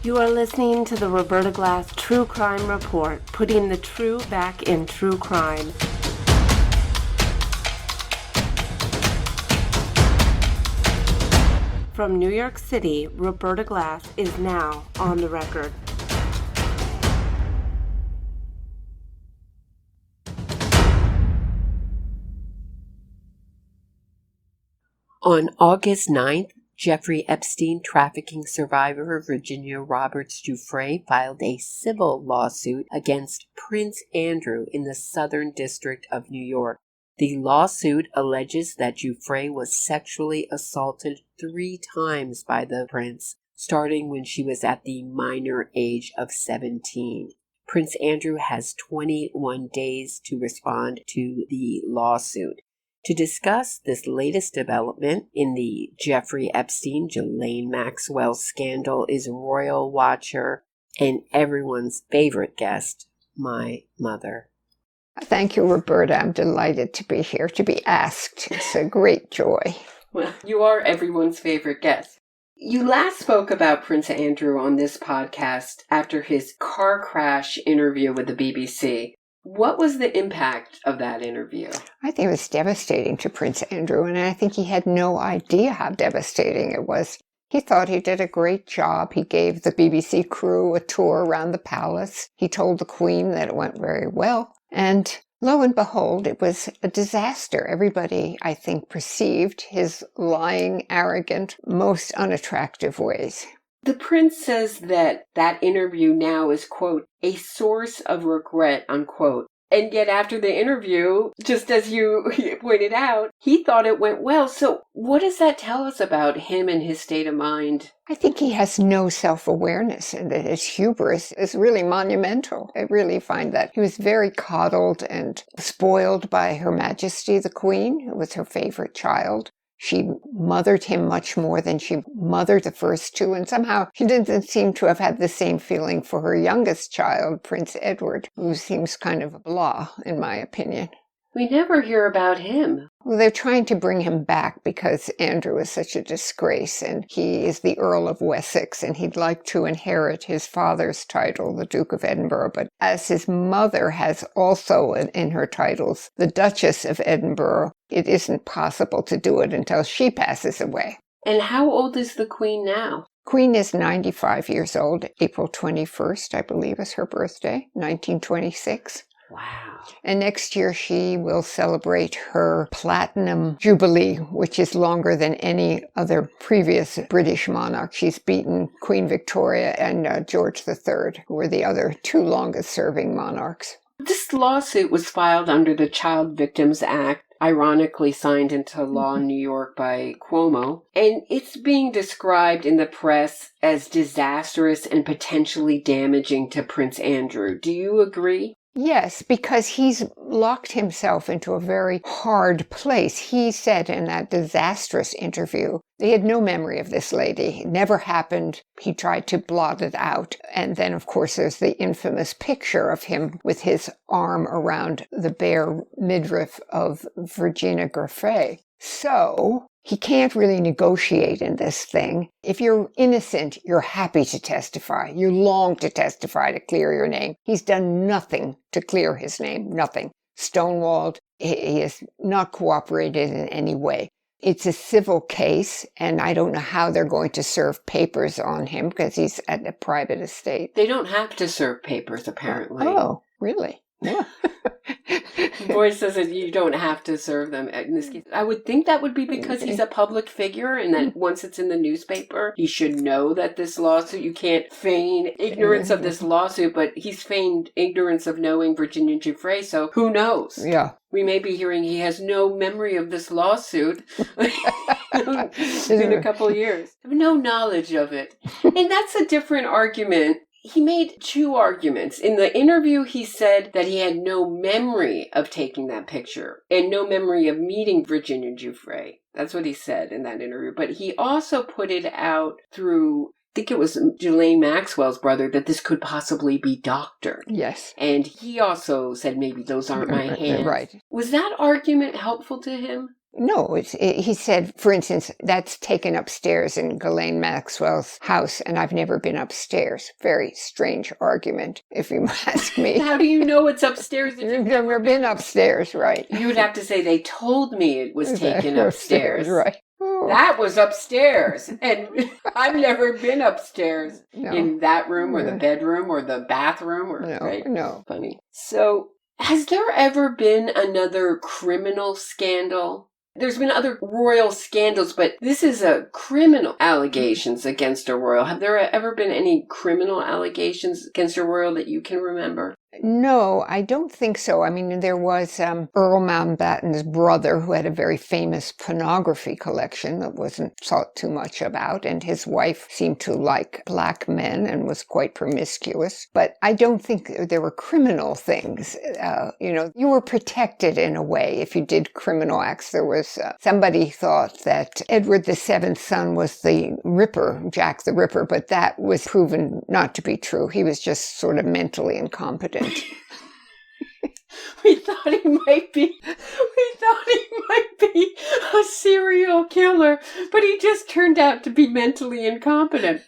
You are listening to the Roberta Glass True Crime Report, putting the true back in true crime. From New York City, Roberta Glass is now on the record. On August 9th, Jeffrey Epstein trafficking survivor Virginia Giuffre filed a civil lawsuit against Prince Andrew in the Southern District of New York. The lawsuit alleges that Giuffre was sexually assaulted 3 times by the prince, starting when she was at the minor age of 17. Prince Andrew has 21 days to respond to the lawsuit. To discuss this latest development in the Jeffrey Epstein, Ghislaine Maxwell scandal is royal watcher and everyone's favorite guest, my mother. Thank you, Roberta. I'm delighted to be here, to be asked. It's a great joy. Well, you are everyone's favorite guest. You last spoke about Prince Andrew on this podcast after his car crash interview with the BBC. What was the impact of that interview? I think it was devastating to Prince Andrew, and I think he had no idea how devastating it was. He thought he did a great job. He gave the BBC crew a tour around the palace. He told the Queen that it went very well. And lo and behold, it was a disaster. Everybody, I think, perceived his lying, arrogant, most unattractive ways. The prince says that interview now is, quote, a source of regret, unquote. And yet after the interview, just as you pointed out, he thought it went well. So what does that tell us about him and his state of mind? I think he has no self-awareness, and that his hubris is really monumental. I really find that he was very coddled and spoiled by Her Majesty the Queen, who was her favorite child. She mothered him much more than she mothered the first 2, and somehow she didn't seem to have had the same feeling for her youngest child, Prince Edward, who seems kind of a blah, in my opinion. We never hear about him. Well, they're trying to bring him back because Andrew is such a disgrace, and he is the Earl of Wessex, and he'd like to inherit his father's title, the Duke of Edinburgh. But as his mother has also in her titles, the Duchess of Edinburgh, it isn't possible to do it until she passes away. And how old is the Queen now? Queen is 95 years old. April 21st, I believe, is her birthday, 1926. Wow. And next year she will celebrate her Platinum Jubilee, which is longer than any other previous British monarch. She's beaten Queen Victoria and George III, who were the other 2 longest-serving monarchs. This lawsuit was filed under the Child Victims Act, ironically signed into law in New York by Cuomo, and it's being described in the press as disastrous and potentially damaging to Prince Andrew. Do you agree? Yes, because he's locked himself into a very hard place. He said in that disastrous interview, he had no memory of this lady. It never happened. He tried to blot it out. And then, of course, there's the infamous picture of him with his arm around the bare midriff of Virginia Giuffre. So he can't really negotiate in this thing. If you're innocent, you're happy to testify. You long to testify to clear your name. He's done nothing to clear his name, nothing. Stonewalled. He has not cooperated in any way. It's a civil case, and I don't know how they're going to serve papers on him because he's at a private estate. They don't have to serve papers, apparently. Oh, really? Yeah. Boy says that you don't have to serve them in this case. I would think that would be because he's a public figure and that once it's in the newspaper, he should know that this lawsuit, you can't feign ignorance of this lawsuit, but he's feigned ignorance of knowing Virginia Giuffre, so who knows? Yeah. We may be hearing he has no memory of this lawsuit in a couple of years. No knowledge of it. And that's a different argument. He made 2 arguments. In the interview, he said that he had no memory of taking that picture and no memory of meeting Virginia Giuffre. That's what he said in that interview. But he also put it out through, I think it was Ghislaine Maxwell's brother, that this could possibly be doctored. Yes. And he also said maybe those aren't my hands. Right. Was that argument helpful to him? No, he said, for instance, that's taken upstairs in Ghislaine Maxwell's house, and I've never been upstairs. Very strange argument, if you ask me. How do you know it's upstairs if You've never been upstairs, right? You would have to say they told me it was taken upstairs. Right. Oh. That was upstairs, and I've never been upstairs in that room or the bedroom or the bathroom. Right? No. Funny. So, has there ever been another criminal scandal? There's been other royal scandals, but this is a criminal allegations against a royal. Have there ever been any criminal allegations against a royal that you can remember? No, I don't think so. I mean, there was Earl Mountbatten's brother who had a very famous pornography collection that wasn't thought too much about, and his wife seemed to like black men and was quite promiscuous. But I don't think there were criminal things. You were protected in a way if you did criminal acts. There was somebody thought that Edward VII's son was the Ripper, Jack the Ripper, but that was proven not to be true. He was just sort of mentally incompetent. We thought he might be a serial killer, but he just turned out to be mentally incompetent.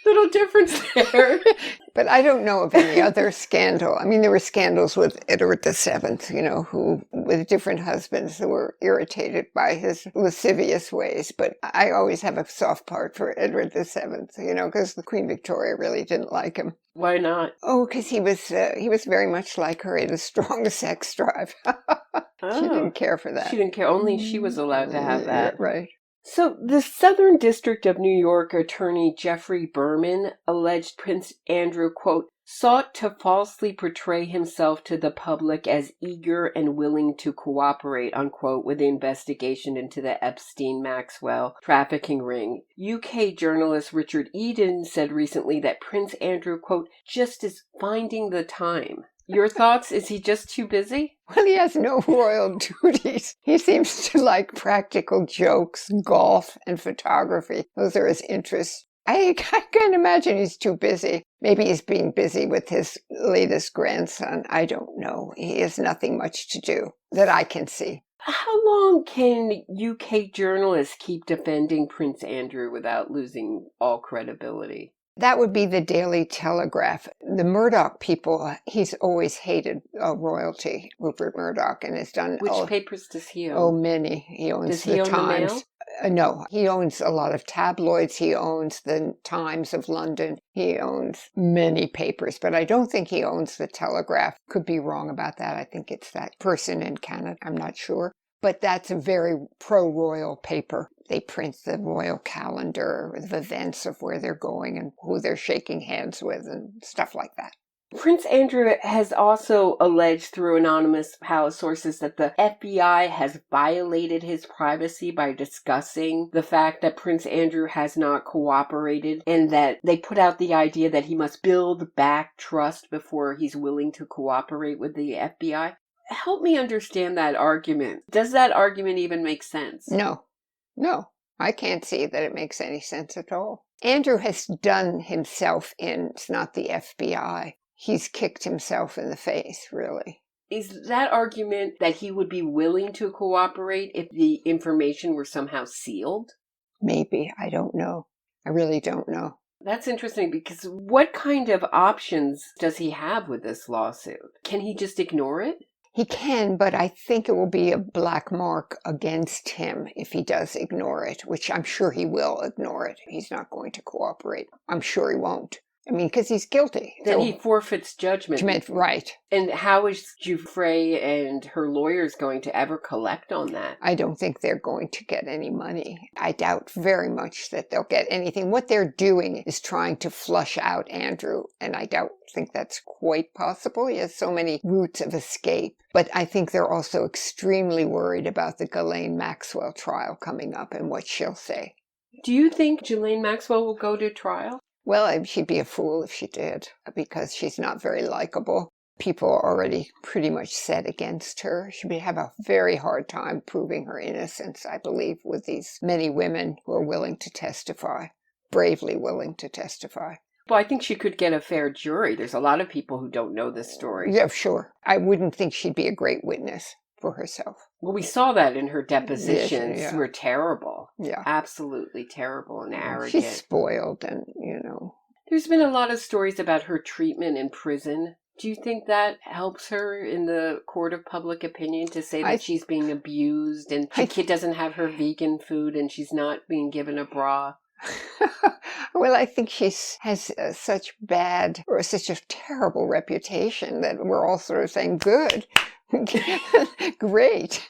Little difference there. But I don't know of any other scandal. I mean, there were scandals with Edward VII, who, with different husbands who were irritated by his lascivious ways. But I always have a soft part for Edward VII, because the Queen Victoria really didn't like him. Why not? Oh, because he was very much like her. He had a strong sex drive. She didn't care for that. She didn't care. Only she was allowed to have that. Right. So, the Southern District of New York Attorney Geoffrey Berman alleged Prince Andrew, quote, sought to falsely portray himself to the public as eager and willing to cooperate, unquote, with the investigation into the Epstein-Maxwell trafficking ring. UK journalist Richard Eden said recently that Prince Andrew, quote, just is finding the time. Your thoughts? Is he just too busy? Well, he has no royal duties. He seems to like practical jokes, golf, and photography. Those are his interests. I can't imagine he's too busy. Maybe he's being busy with his latest grandson. I don't know. He has nothing much to do that I can see. How long can UK journalists keep defending Prince Andrew without losing all credibility? That would be the Daily Telegraph. The Murdoch people, he's always hated royalty, Rupert Murdoch, and has done... Which papers does he own? Oh, many. He owns the Times. No, he owns a lot of tabloids. He owns the Times of London. He owns many papers, but I don't think he owns the Telegraph. Could be wrong about that. I think it's that person in Canada. I'm not sure. But that's a very pro-royal paper. They print the royal calendar of events of where they're going and who they're shaking hands with and stuff like that. Prince Andrew has also alleged through anonymous palace sources that the FBI has violated his privacy by discussing the fact that Prince Andrew has not cooperated, and that they put out the idea that he must build back trust before he's willing to cooperate with the FBI. Help me understand that argument. Does that argument even make sense? No, I can't see that it makes any sense at all. Andrew has done himself in. It's not the FBI. He's kicked himself in the face, really. Is that argument that he would be willing to cooperate if the information were somehow sealed? Maybe. I don't know. I really don't know. That's interesting, because what kind of options does he have with this lawsuit? Can he just ignore it? He can, but I think it will be a black mark against him if he does ignore it, which I'm sure he will ignore it. He's not going to cooperate. I'm sure he won't. I mean, because he's guilty. Then he forfeits judgment. Right. And how is Giuffre and her lawyers going to ever collect on that? I don't think they're going to get any money. I doubt very much that they'll get anything. What they're doing is trying to flush out Andrew, and I think that's quite possible. He has so many routes of escape. But I think they're also extremely worried about the Ghislaine Maxwell trial coming up and what she'll say. Do you think Ghislaine Maxwell will go to trial? Well, she'd be a fool if she did, because she's not very likable. People are already pretty much set against her. She would have a very hard time proving her innocence, I believe, with these many women who are willing to testify, bravely willing to testify. Well, I think she could get a fair jury. There's a lot of people who don't know this story. Yeah, sure. I wouldn't think she'd be a great witness. for herself. Well, we saw that in her depositions. Yes, yeah. Were terrible. Yeah. Absolutely terrible and arrogant. She's spoiled and, There's been a lot of stories about her treatment in prison. Do you think that helps her in the court of public opinion to say that she's being abused and she doesn't have her vegan food and she's not being given a bra? Well, I think she has such a terrible reputation that we're all sort of saying, good, great,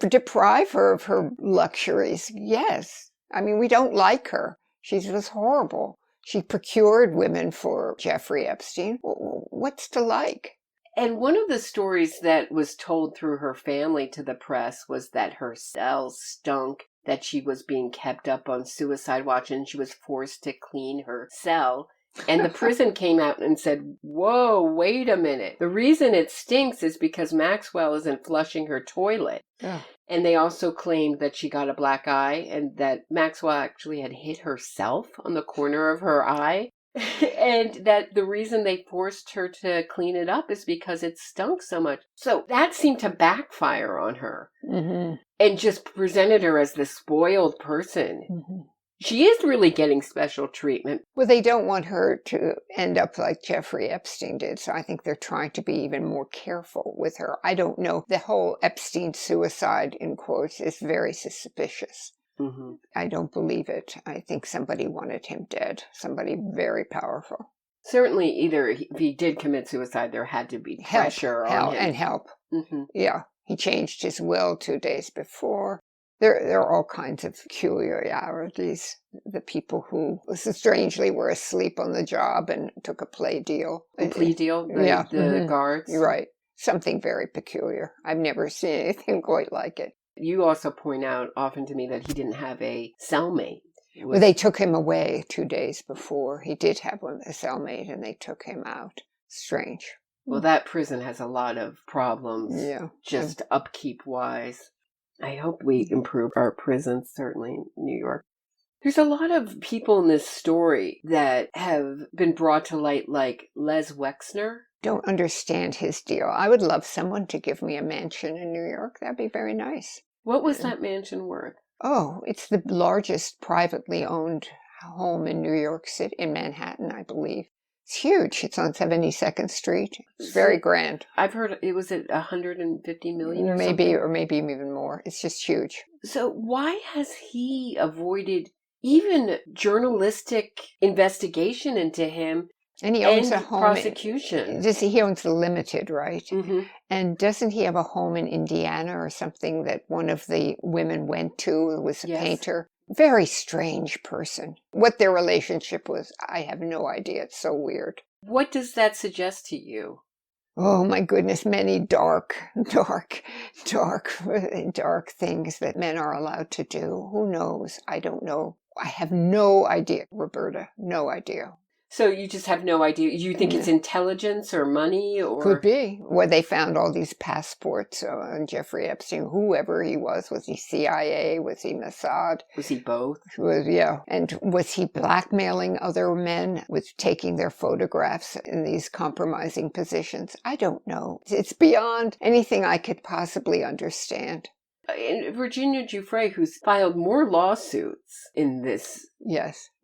deprive her of her luxuries. Yes. I mean, we don't like her. She was horrible. She procured women for Jeffrey Epstein. What's to like? And one of the stories that was told through her family to the press was that her cell stunk, that she was being kept up on suicide watch and she was forced to clean her cell. And the prison came out and said, whoa, wait a minute. The reason it stinks is because Maxwell isn't flushing her toilet. Yeah. And they also claimed that she got a black eye and that Maxwell actually had hit herself on the corner of her eye. And that the reason they forced her to clean it up is because it stunk so much. So that seemed to backfire on her. Mm-hmm. And just presented her as this spoiled person. Mm-hmm. She is really getting special treatment. Well, they don't want her to end up like Jeffrey Epstein did, so I think they're trying to be even more careful with her. I don't know. The whole Epstein suicide, in quotes, is very suspicious. Mm-hmm. I don't believe it. I think somebody wanted him dead, somebody very powerful. Certainly, either if he did commit suicide, there had to be pressure on him. And help. Mm-hmm. Yeah. He changed his will 2 days before. There are all kinds of peculiarities. The people who strangely were asleep on the job and took a plea deal. A plea deal? Yeah. The guards? You're right. Something very peculiar. I've never seen anything quite like it. You also point out often to me that he didn't have a cellmate. Well, they took him away 2 days before. He did have a cellmate and they took him out. Strange. Well, that prison has a lot of problems. Yeah. Just upkeep-wise. I hope we improve our prisons, certainly in New York. There's a lot of people in this story that have been brought to light, like Les Wexner. Don't understand his deal. I would love someone to give me a mansion in New York. That'd be very nice. What was that mansion worth? Oh, it's the largest privately owned home in New York City, in Manhattan, I believe. It's huge. It's on 72nd Street. It's very grand. I've heard it was at $150 million or maybe, something? or maybe even more. It's just huge. So why has he avoided even journalistic investigation into him? And he owns a home. Prosecution. He owns the Limited, right? Mm-hmm. And doesn't he have a home in Indiana or something that one of the women went to who was a painter? Very strange person. What their relationship was, I have no idea. It's so weird. What does that suggest to you? Oh my goodness, many dark things that men are allowed to do. Who knows? I don't know. I have no idea, Roberta. No idea. So you just have no idea. You think it's intelligence or money or? Could be. Where they found all these passports on Jeffrey Epstein, whoever he was. Was he CIA? Was he Mossad? Was he both? And was he blackmailing other men with taking their photographs in these compromising positions? I don't know. It's beyond anything I could possibly understand. And Virginia Giuffre, who's filed more lawsuits in this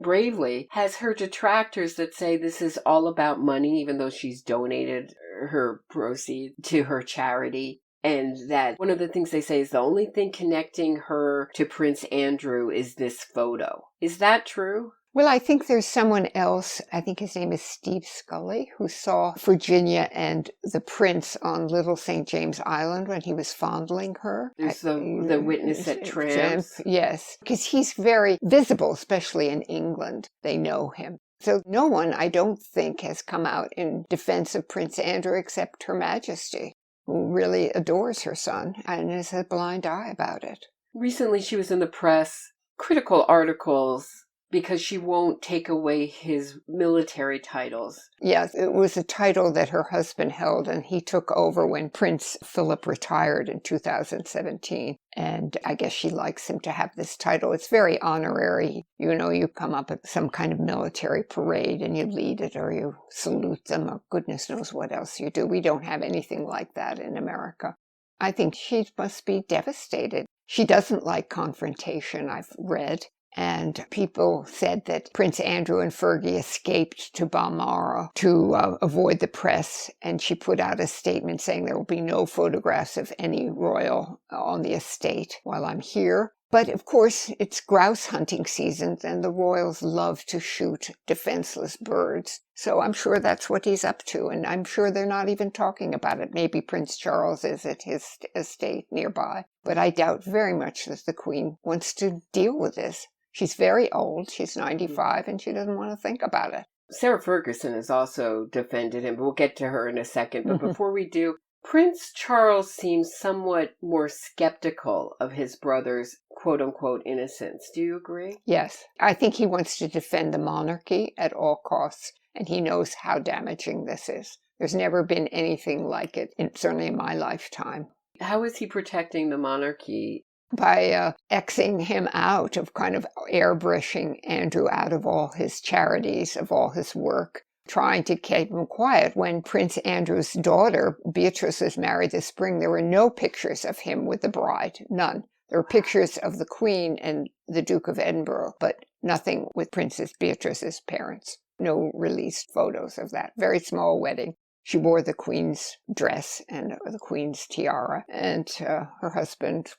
bravely, has her detractors that say this is all about money, even though she's donated her proceeds to her charity. And that one of the things they say is the only thing connecting her to Prince Andrew is this photo. Is that true? Well, I think there's someone else, I think his name is Steve Scully, who saw Virginia and the prince on Little St. James Island when he was fondling her. There's the witness at Tramps. Yes, because he's very visible, especially in England. They know him. So no one, I don't think, has come out in defense of Prince Andrew except Her Majesty, who really adores her son and has a blind eye about it. Recently she was in the press, critical articles, because she won't take away his military titles. Yes, it was a title that her husband held, and he took over when Prince Philip retired in 2017. And I guess she likes him to have this title. It's very honorary. You come up at some kind of military parade and you lead it or you salute them or goodness knows what else you do. We don't have anything like that in America. I think she must be devastated. She doesn't like confrontation, I've read. And people said that Prince Andrew and Fergie escaped to Balmoral to avoid the press. And she put out a statement saying there will be no photographs of any royal on the estate while I'm here. But of course, it's grouse hunting season, and the royals love to shoot defenseless birds. So I'm sure that's what he's up to, and I'm sure they're not even talking about it. Maybe Prince Charles is at his estate nearby. But I doubt very much that the Queen wants to deal with this. She's very old. She's 95, and she doesn't want to think about it. Sarah Ferguson has also defended him. We'll get to her in a second. But before we do, Prince Charles seems somewhat more skeptical of his brother's quote-unquote innocence. Do you agree? Yes. I think he wants to defend the monarchy at all costs, and he knows how damaging this is. There's never been anything like it, certainly in my lifetime. How is he protecting the monarchy? By Xing him out, of kind of airbrushing Andrew out of all his charities, of all his work, trying to keep him quiet. When Prince Andrew's daughter, Beatrice, was married this spring, there were no pictures of him with the bride, none. There were pictures of the Queen and the Duke of Edinburgh, but nothing with Princess Beatrice's parents. No released photos of that. Very small wedding. She wore the Queen's dress and the Queen's tiara, and her husband,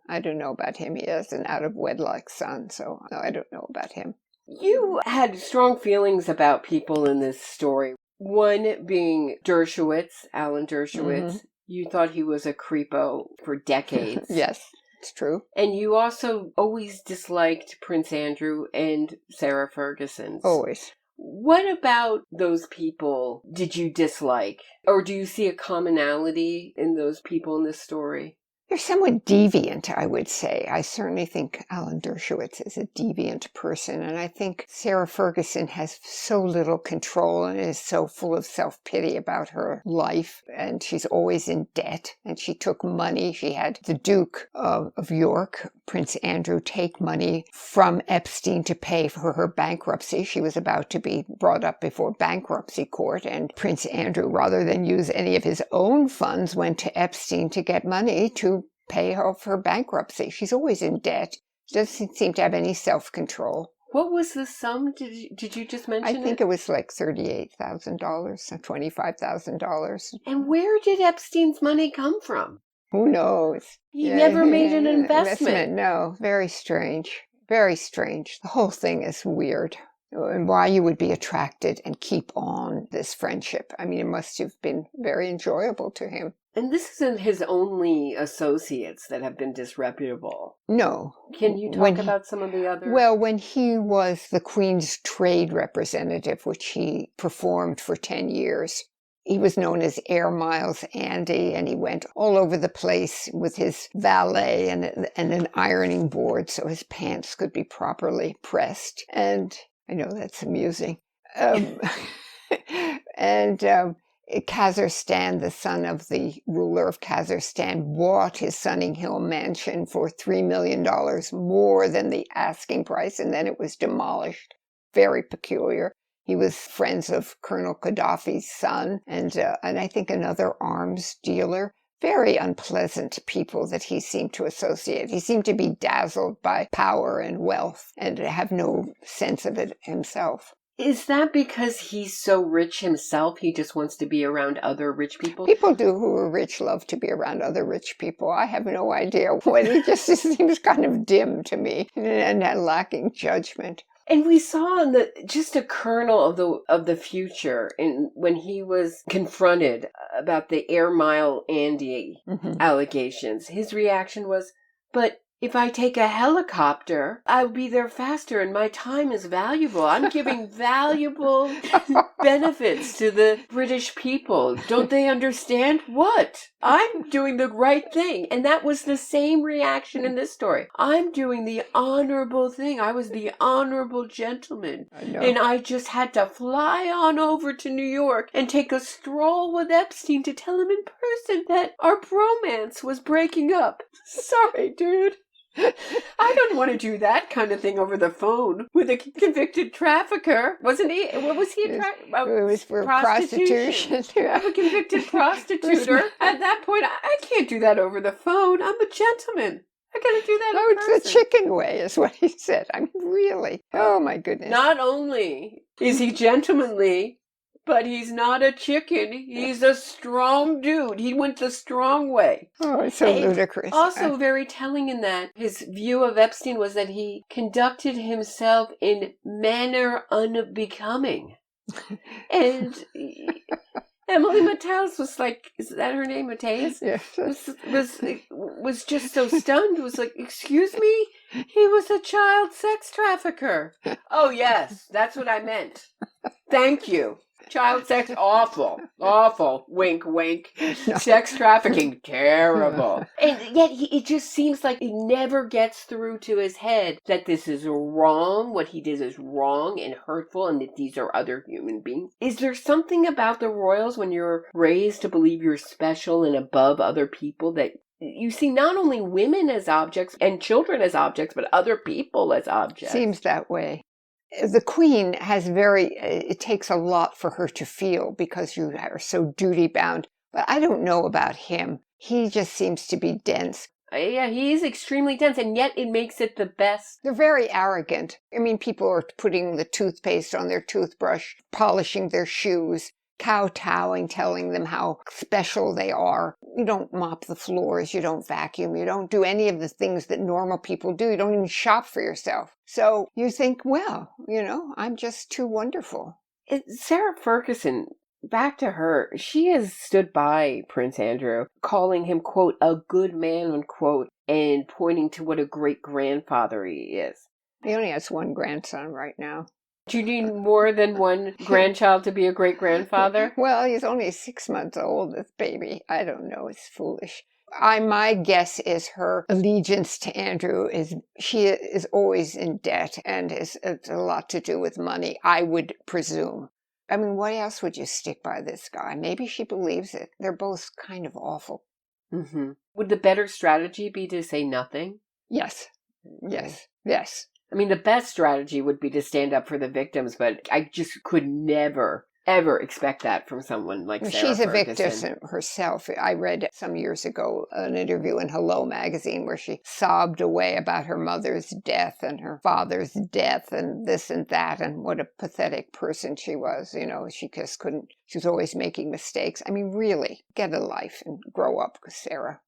I don't know about him. He has an out-of-wedlock son, so no, I don't know about him. You had strong feelings about people in this story. One being Dershowitz, Alan Dershowitz. You thought he was a creepo for decades. Yes, it's true. And you also always disliked Prince Andrew and Sarah Ferguson. Always. What about those people did you dislike? Or do you see a commonality in those people in this story? They're somewhat deviant, I would say. I certainly think Alan Dershowitz is a deviant person, and I think Sarah Ferguson has so little control and is so full of self-pity about her life, and she's always in debt, and she took money. She had the Duke of York, Prince Andrew, take money from Epstein to pay for her bankruptcy. She was about to be brought up before bankruptcy court, and Prince Andrew, rather than use any of his own funds, went to Epstein to get money to pay off her bankruptcy. She's always in debt. She doesn't seem to have any self-control. What was the sum? Did you just mention it? I think it was like $38,000, $25,000. And where did Epstein's money come from? Who knows? He never made an investment. No, very strange. Very strange. The whole thing is weird. And why you would be attracted and keep on this friendship. I mean, it must have been very enjoyable to him. And this isn't his only associates that have been disreputable. No. Can you talk about some of the others? Well, when he was the Queen's trade representative, which he performed for 10 years, he was known as Air Miles Andy, and he went all over the place with his valet and an ironing board so his pants could be properly pressed. And I know that's amusing. Kazakhstan, the son of the ruler of Kazakhstan, bought his Sunning Hill mansion for $3 million more than the asking price, and then it was demolished. Very peculiar. He was friends of Colonel Gaddafi's son, and I think another arms dealer. Very unpleasant people that he seemed to associate. He seemed to be dazzled by power and wealth and have no sense of it himself. Is that because he's so rich himself, he just wants to be around other rich people? People do who are rich love to be around other rich people. I have no idea what. He just seems kind of dim to me and lacking judgment. And we saw just a kernel of the future when he was confronted about the Air Mile Andy allegations. His reaction was, but if I take a helicopter, I'll be there faster and my time is valuable. I'm giving valuable benefits to the British people. Don't they understand? What? I'm doing the right thing. And that was the same reaction in this story. I'm doing the honorable thing. I was the honorable gentleman. I know. And I just had to fly on over to New York and take a stroll with Epstein to tell him in person that our bromance was breaking up. Sorry, dude. I don't want to do that kind of thing over the phone with a convicted trafficker. Wasn't he? What was he? It was for prostitution. I'm a convicted prostituter. At that point, I can't do that over the phone. I'm a gentleman. I gotta do that in person. It's the chicken way, is what he said. I mean, really. Oh, my goodness. Not only is he gentlemanly, but he's not a chicken. He's a strong dude. He went the strong way. Oh, it's so ludicrous. Also very telling in that his view of Epstein was that he conducted himself in manner unbecoming. And Emily Matthias was like, is that her name, Matthias? Yes. Was just so stunned. Was like, excuse me? He was a child sex trafficker. Oh, yes, that's what I meant. Thank you. Child sex, awful, wink, wink. No. Sex trafficking, terrible. And yet it just seems like it never gets through to his head that this is wrong, what he did is wrong and hurtful, and that these are other human beings. Is there something about the royals when you're raised to believe you're special and above other people that you see not only women as objects and children as objects, but other people as objects? Seems that way. The Queen has it takes a lot for her to feel because you are so duty bound. But I don't know about him. He just seems to be dense. Yeah, he's extremely dense, and yet it makes it the best. They're very arrogant. I mean, people are putting the toothpaste on their toothbrush, polishing their shoes, kowtowing, telling them how special they are. You don't mop the floors, you don't vacuum, you don't do any of the things that normal people do. You don't even shop for yourself. So you think, well, I'm just too wonderful. Sarah Ferguson, back to her, she has stood by Prince Andrew, calling him, quote, a good man, unquote, and pointing to what a great grandfather he is. He only has one grandson right now. Do you need more than one grandchild to be a great-grandfather? Well, he's only 6 months old, this baby. I don't know. It's foolish. My guess is her allegiance to Andrew she is always in debt, and it's a lot to do with money, I would presume. I mean, why else would you stick by this guy? Maybe she believes it. They're both kind of awful. Mm-hmm. Would the better strategy be to say nothing? Yes. Yes. Yes. I mean, the best strategy would be to stand up for the victims, but I just could never, ever expect that from someone like Sarah She's a Ferguson. victim herself. I read some years ago an interview in Hello magazine where she sobbed away about her mother's death and her father's death and this and that, and what a pathetic person she was. She just couldn't, she was always making mistakes. I mean, really, get a life and grow up, Sarah.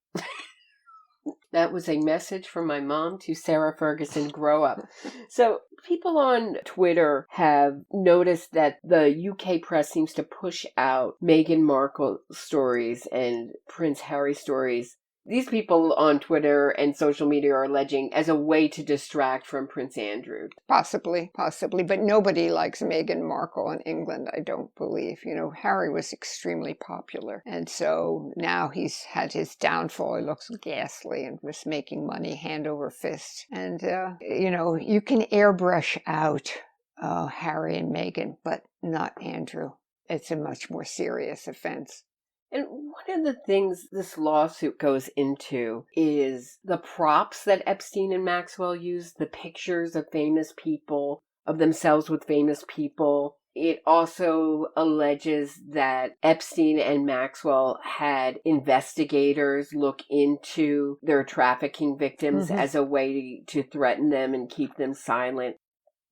That was a message from my mom to Sarah Ferguson, grow up. So people on Twitter have noticed that the UK press seems to push out Meghan Markle stories and Prince Harry stories. These people on Twitter and social media are alleging as a way to distract from Prince Andrew. Possibly. But nobody likes Meghan Markle in England, I don't believe. Harry was extremely popular. And so now he's had his downfall. He looks ghastly and was making money hand over fist. And, you can airbrush out Harry and Meghan, but not Andrew. It's a much more serious offense. And one of the things this lawsuit goes into is the props that Epstein and Maxwell used, the pictures of famous people, of themselves with famous people. It also alleges that Epstein and Maxwell had investigators look into their trafficking victims as a way to threaten them and keep them silent.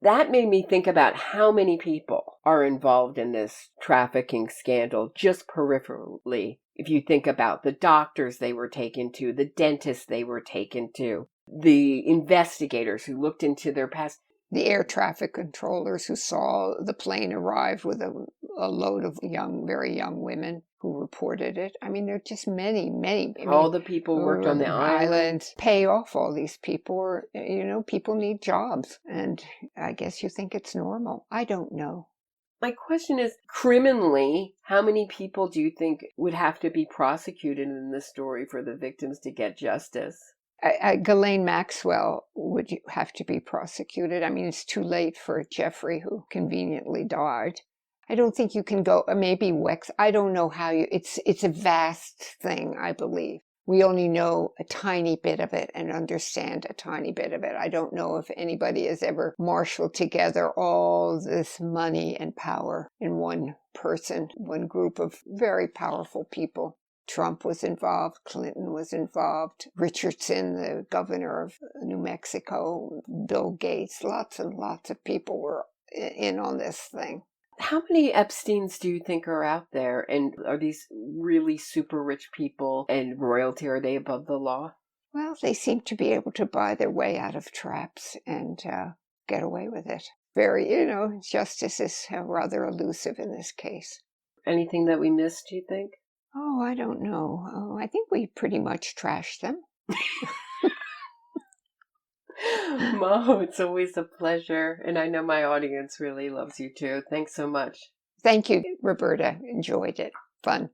That made me think about how many people are involved in this trafficking scandal just peripherally. If you think about the doctors they were taken to, the dentists they were taken to, the investigators who looked into their past. The air traffic controllers who saw the plane arrive with a load of very young women who reported it. I mean, there are just many. All the people who worked on the island. Pay off all these people, or, people need jobs. And I guess you think it's normal. I don't know. My question is, criminally, how many people do you think would have to be prosecuted in this story for the victims to get justice? Ghislaine Maxwell would have to be prosecuted. I mean, it's too late for Giuffre, who conveniently died. I don't think you can go, maybe Wex. I don't know how it's a vast thing, I believe. We only know a tiny bit of it and understand a tiny bit of it. I don't know if anybody has ever marshaled together all this money and power in one person, one group of very powerful people. Trump was involved, Clinton was involved, Richardson, the governor of New Mexico, Bill Gates, lots and lots of people were in on this thing. How many Epsteins do you think are out there? And are these really super rich people and royalty? Are they above the law? Well, they seem to be able to buy their way out of traps and get away with it. Very, justice is rather elusive in this case. Anything that we missed, do you think? Oh, I don't know. Oh, I think we pretty much trashed them. Mo, it's always a pleasure. And I know my audience really loves you too. Thanks so much. Thank you, Roberta. Enjoyed it. Fun.